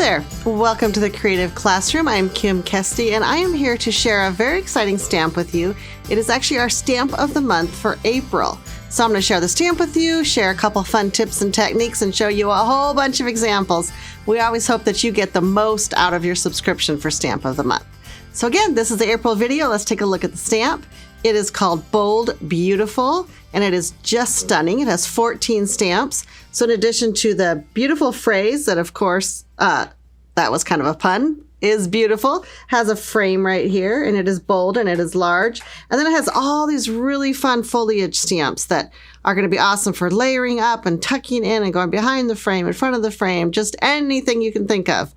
there! Welcome to the Creative Classroom. I'm Kim Kesty, and I am here to share a very exciting stamp with you. It is actually our stamp of the month for April. So I'm going to share the stamp with you, share a couple fun tips and techniques, and show you a whole bunch of examples. We always hope that you get the most out of your subscription for Stamp of the Month. So again, this is the April video. Let's take a look at the stamp. It is called Bold Beautiful, and it is just stunning. It has 14 stamps. So in addition to the beautiful phrase that, of course, that was kind of a pun, is beautiful, has a frame right here, and it is bold and it is large. And then it has all these really fun foliage stamps that are going to be awesome for layering up and tucking in and going behind the frame, in front of the frame, just anything you can think of.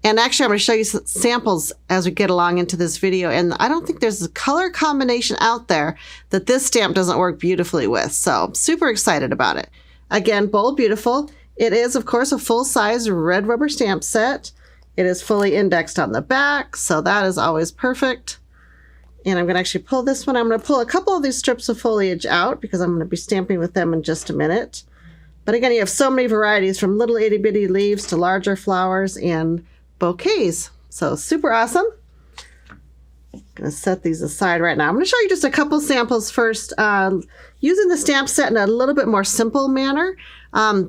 And actually, I'm going to show you some samples as we get along into this video. And I don't think there's a color combination out there that this stamp doesn't work beautifully with. So I'm super excited about it. Again, Bold Beautiful. It is, of course, a full-size red rubber stamp set. It is fully indexed on the back, so that is always perfect. And I'm going to actually pull this one. I'm going to pull a couple of these strips of foliage out because I'm going to be stamping with them in just a minute. But again, you have so many varieties from little itty-bitty leaves to larger flowers and bouquets. So super awesome. I'm going to set these aside right now. I'm going to show you just a couple samples first, using the stamp set in a little bit more simple manner.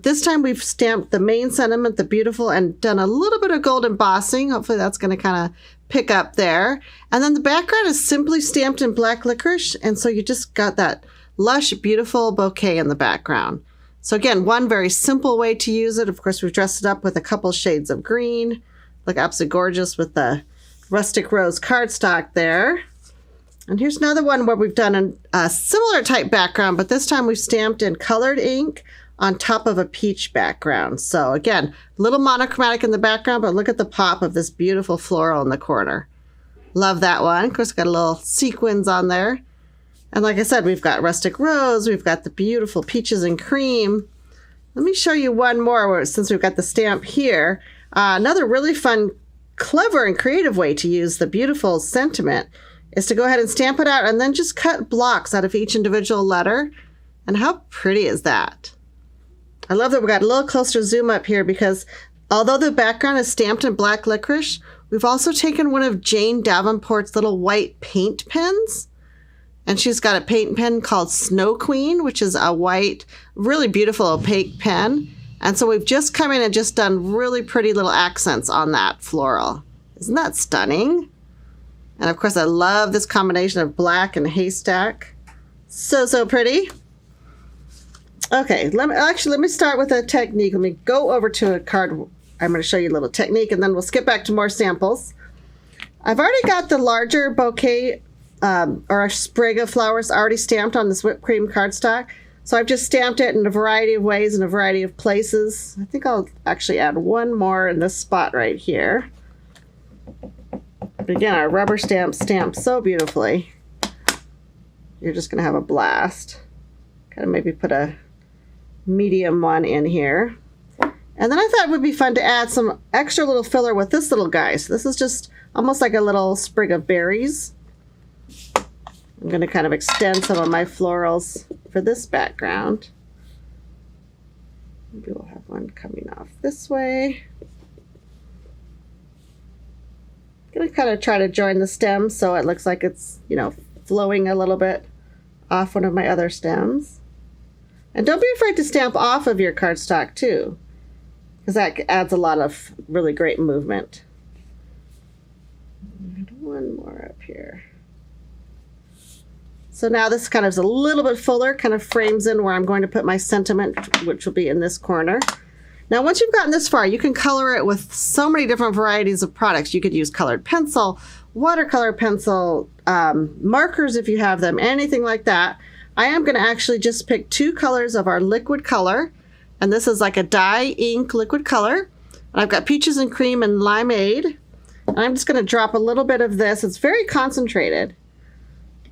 This time we've stamped the main sentiment, the beautiful, and done a little bit of gold embossing. Hopefully that's going to kind of pick up there. And then the background is simply stamped in black licorice, and so you just got that lush, beautiful bouquet in the background. So again, one very simple way to use it. Of course, we've dressed it up with a couple shades of green. Look absolutely gorgeous with the rustic rose cardstock there. And here's another one where we've done a similar type background, but this time we've stamped in colored ink on top of a peach background. So again, a little monochromatic in the background, but look at the pop of this beautiful floral in the corner. Love that one. Of course, got a little sequins on there. And like I said, we've got rustic rose. We've got the beautiful peaches and cream. Let me show you one more since we've got the stamp here. Another really fun, clever, and creative way to use the beautiful sentiment is to go ahead and stamp it out and then just cut blocks out of each individual letter. And how pretty is that? I love that we got a little closer zoom up here because although the background is stamped in black licorice, we've also taken one of Jane Davenport's little white paint pens. And she's got a paint pen called Snow Queen, which is a white, really beautiful opaque pen. And so we've just come in and just done really pretty little accents on that floral. Isn't that stunning? And of course, I love this combination of black and haystack. So, so pretty. Okay, let me start with a technique. Let me go over to a card. I'm going to show you a little technique, and then we'll skip back to more samples. I've already got the larger bouquet or a sprig of flowers already stamped on this whipped cream cardstock. So I've just stamped it in a variety of ways in a variety of places. I think I'll actually add one more in this spot right here. But again, our rubber stamps stamp so beautifully. You're just going to have a blast. Kind of maybe put a medium one in here. And then I thought it would be fun to add some extra little filler with this little guy. So this is just almost like a little sprig of berries. I'm going to kind of extend some of my florals for this background. Maybe we'll have one coming off this way. I'm going to kind of try to join the stem so it looks like it's, flowing a little bit off one of my other stems. And don't be afraid to stamp off of your cardstock too, because that adds a lot of really great movement. One more up here. So now this kind of is a little bit fuller, kind of frames in where I'm going to put my sentiment, which will be in this corner. Now, once you've gotten this far, you can color it with so many different varieties of products. You could use colored pencil, watercolor pencil, markers if you have them, anything like that. I am going to actually just pick two colors of our liquid color. And this is like a dye ink liquid color. And I've got peaches and cream and limeade. And I'm just going to drop a little bit of this. It's very concentrated,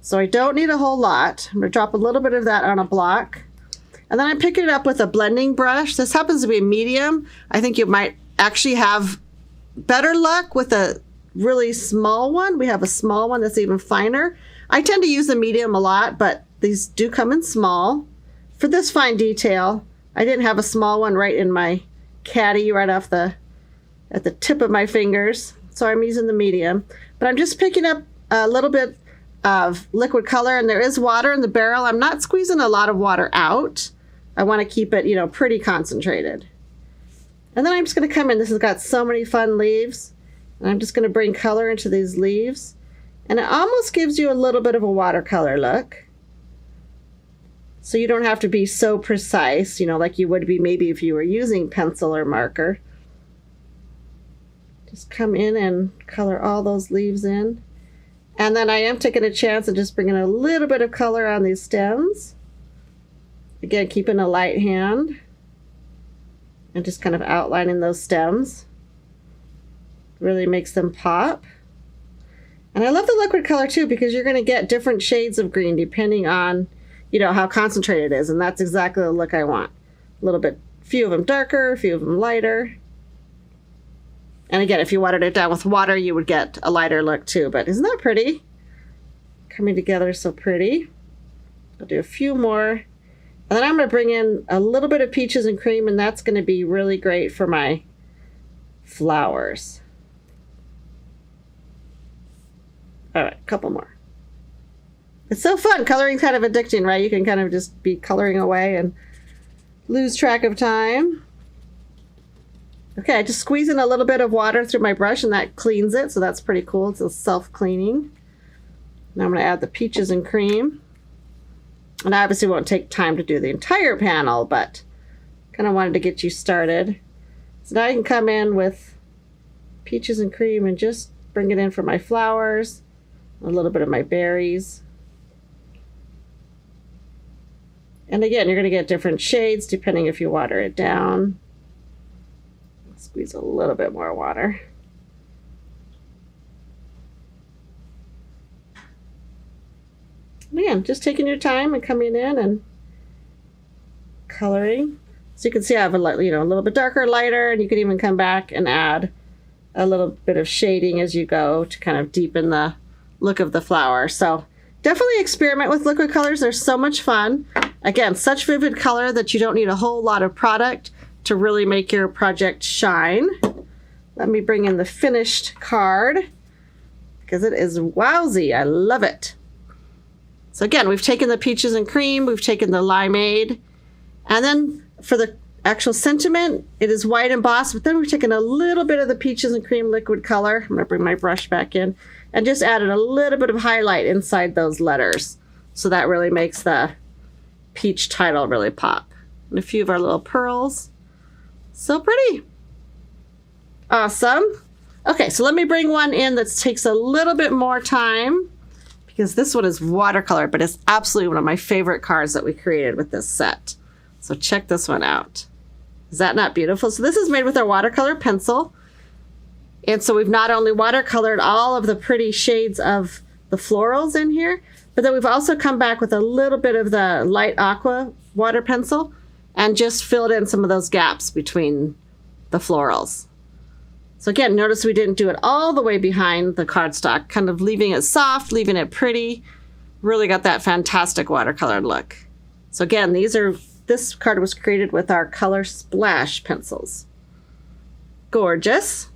so I don't need a whole lot. I'm going to drop a little bit of that on a block. And then I'm picking it up with a blending brush. This happens to be a medium. I think you might actually have better luck with a really small one. We have a small one that's even finer. I tend to use the medium a lot, but these do come in small. For this fine detail, I didn't have a small one right in my caddy right off the at the tip of my fingers. So I'm using the medium. But I'm just picking up a little bit of liquid color, and there is water in the barrel. I'm not squeezing a lot of water out. I want to keep it, you know, pretty concentrated. And then I'm just going to come in. This has got so many fun leaves. And I'm just going to bring color into these leaves. And it almost gives you a little bit of a watercolor look. So you don't have to be so precise, you know, like you would be maybe if you were using pencil or marker. Just come in and color all those leaves in. And then I am taking a chance and just bringing a little bit of color on these stems. Again, keeping a light hand. And just kind of outlining those stems. Really makes them pop. And I love the liquid color too, because you're going to get different shades of green depending on, you know, how concentrated it is. And that's exactly the look I want. A little bit, few of them darker, a few of them lighter. And again, if you watered it down with water, you would get a lighter look too. But isn't that pretty? Coming together so pretty. I'll do a few more. And then I'm going to bring in a little bit of peaches and cream, and that's going to be really great for my flowers. All right, a couple more. It's so fun. Coloring's kind of addicting, right? You can kind of just be coloring away and lose track of time. Okay, I just squeeze in a little bit of water through my brush, and that cleans it, so that's pretty cool. It's a self-cleaning. Now I'm going to add the peaches and cream. And I obviously won't take time to do the entire panel, but kind of wanted to get you started. So now I can come in with peaches and cream and just bring it in for my flowers, a little bit of my berries. And again, you're going to get different shades depending if you water it down. Squeeze a little bit more water. And again, just taking your time and coming in and coloring. So you can see I have a little bit darker, lighter, and you can even come back and add a little bit of shading as you go to kind of deepen the look of the flower. So definitely experiment with liquid colors. They're so much fun. Again, such vivid color that you don't need a whole lot of product to really make your project shine. Let me bring in the finished card because it is wowsy. I love it. So again, we've taken the peaches and cream, we've taken the limeade, and then for the actual sentiment, it is white embossed, but then we've taken a little bit of the peaches and cream liquid color. I'm gonna bring my brush back in and just added a little bit of highlight inside those letters. So that really makes the peach title really pop. And a few of our little pearls. So pretty. Awesome. Okay, so let me bring one in that takes a little bit more time because this one is watercolor, but it's absolutely one of my favorite cards that we created with this set. So check this one out. Is that not beautiful? So this is made with our watercolor pencil. And so we've not only watercolored all of the pretty shades of the florals in here, but then we've also come back with a little bit of the light aqua water pencil and just filled in some of those gaps between the florals. So again, notice we didn't do it all the way behind the cardstock, kind of leaving it soft, leaving it pretty. Really got that fantastic watercolor look. So again, this card was created with our Color Splash pencils. Gorgeous.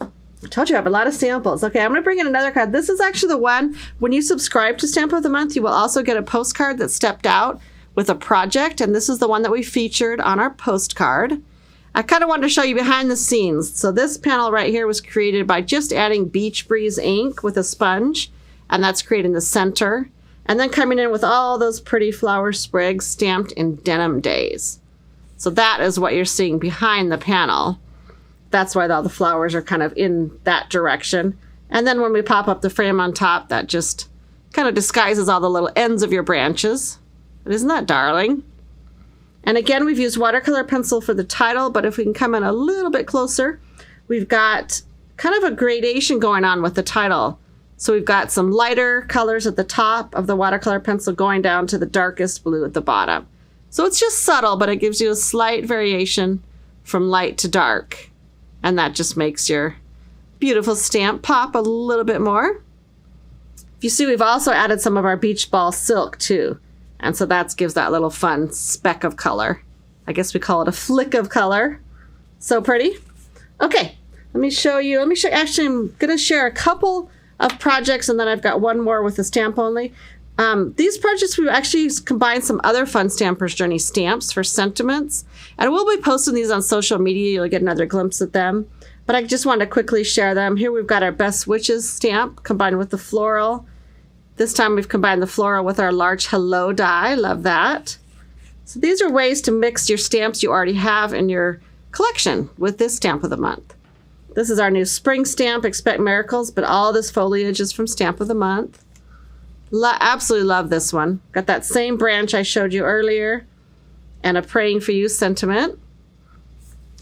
I told you I have a lot of samples. Okay, I'm going to bring in another card. This is actually the one, when you subscribe to Stamp of the Month, you will also get a postcard that stepped out with a project, and this is the one that we featured on our postcard. I kind of wanted to show you behind the scenes. So this panel right here was created by just adding Beach Breeze ink with a sponge, and that's creating the center. And then coming in with all those pretty flower sprigs stamped in Denim Days. So that is what you're seeing behind the panel. That's why all the flowers are kind of in that direction. And then when we pop up the frame on top, that just kind of disguises all the little ends of your branches. But isn't that darling? And again, we've used watercolor pencil for the title, but if we can come in a little bit closer, we've got kind of a gradation going on with the title. So we've got some lighter colors at the top of the watercolor pencil going down to the darkest blue at the bottom. So it's just subtle, but it gives you a slight variation from light to dark. And that just makes your beautiful stamp pop a little bit more. If you see, we've also added some of our beach ball silk too. And so that gives that little fun speck of color. I guess we call it a flick of color. So pretty. Okay, Let me show you. Actually, I'm going to share a couple of projects, and then I've got one more with the stamp only. These projects, we've actually combined some other fun Stampers Journey stamps for sentiments, and we'll be posting these on social media. You'll get another glimpse at them, but I just wanted to quickly share them. Here we've got our Best Witches stamp combined with the floral. This time we've combined the floral with our large hello die. Love that. So these are ways to mix your stamps you already have in your collection with this stamp of the month. This is our new spring stamp, Expect Miracles, but all this foliage is from Stamp of the Month. Absolutely love this one. Got that same branch I showed you earlier, and a Praying for You sentiment.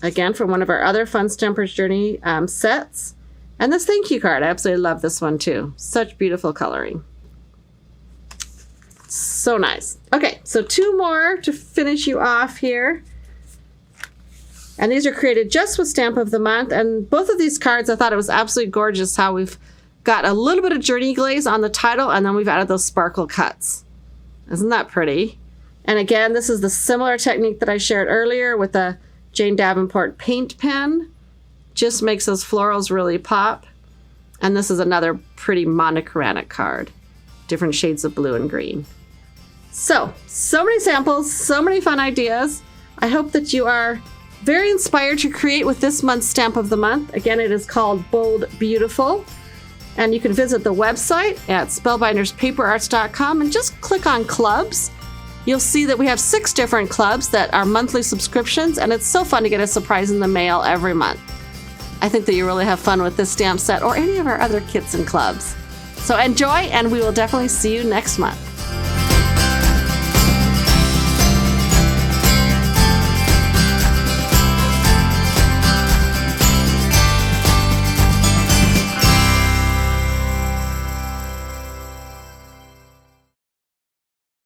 Again, from one of our other fun Stampers Journey sets. And this thank you card, I absolutely love this one too. Such beautiful coloring. So nice. Okay, so 2 more to finish you off here. And these are created just with Stamp of the Month. And both of these cards, I thought it was absolutely gorgeous how we've got a little bit of Journey glaze on the title, and then we've added those sparkle cuts. Isn't that pretty? And again, this is the similar technique that I shared earlier with the Jane Davenport paint pen. Just makes those florals really pop. And this is another pretty monochromatic card. Different shades of blue and green. So many samples, so many fun ideas. I hope that you are very inspired to create with this month's Stamp of the Month. Again, it is called Bold Beautiful. And you can visit the website at spellbinderspaperarts.com and just click on clubs. You'll see that we have 6 different clubs that are monthly subscriptions, and it's so fun to get a surprise in the mail every month. I think that you really have fun with this stamp set or any of our other kits and clubs. So enjoy, and we will definitely see you next month.